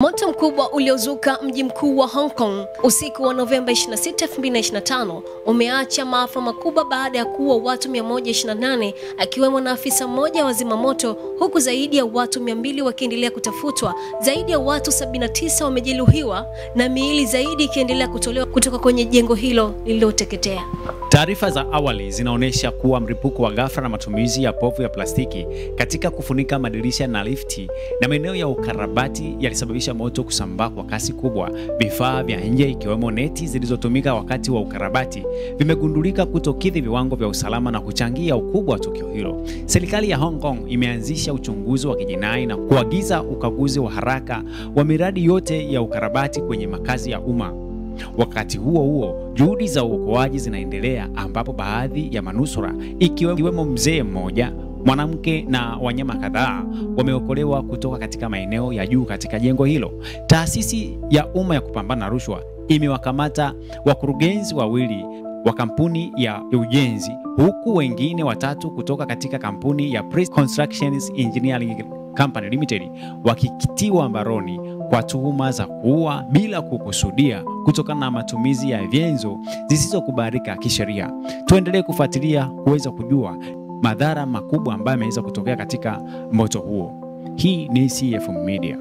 Moto mkubwa uliozuka mji mkuu wa Hong Kong usiku wa Novemba 26, 2025 umeacha maafa makubwa baada ya kuua watu 128 akiwemo na afisa mmoja wa zimamoto, huku zaidi ya watu 200 wakiendelea kutafutwa. Zaidi ya watu 79 wamejeruhiwa na miili zaidi ikiendelea kutolewa kutoka kwenye jengo hilo lililoteketea. Taarifa za awali zinaonyesha kuwa mlipuko wa ghafla na matumizi ya povu ya plastiki katika kufunika madirisha na lifti na maeneo ya ukarabati yalisababisha moto kusambaa kwa kasi kubwa. Vifaa vya nje ikiwemo neti zilizotumika wakati wa ukarabati vimegundulika kutokidhi viwango vya usalama na kuchangia ukubwa wa tukio hilo. Serikali ya Hong Kong imeanzisha uchunguzi wa kijinai na kuagiza ukaguzi wa haraka wa miradi yote ya ukarabati kwenye makazi ya umma. Wakati huo huo, juhudi za uokoaji zinaendelea ambapo baadhi ya manusura ikiwemo mzee mmoja, mwanamke na wanyama kadhaa wameokolewa kutoka katika maeneo ya juu katika jengo hilo. Taasisi ya umma ya kupambana na rushwa imewakamata wakurugenzi wawili wa kampuni ya ujenzi, huku wengine watatu kutoka katika kampuni ya Priest Constructions Engineering Company Limited wakikitiwa mbaroni kwa tuhuma za kuua bila kukusudia kutokana na matumizi ya vyenzo zisizokubalika kisheria. Tuendelee kufuatilia kuweza kujua madhara makubwa ambayo yameweza kutokea katika moto huo. Hii ni CF Media.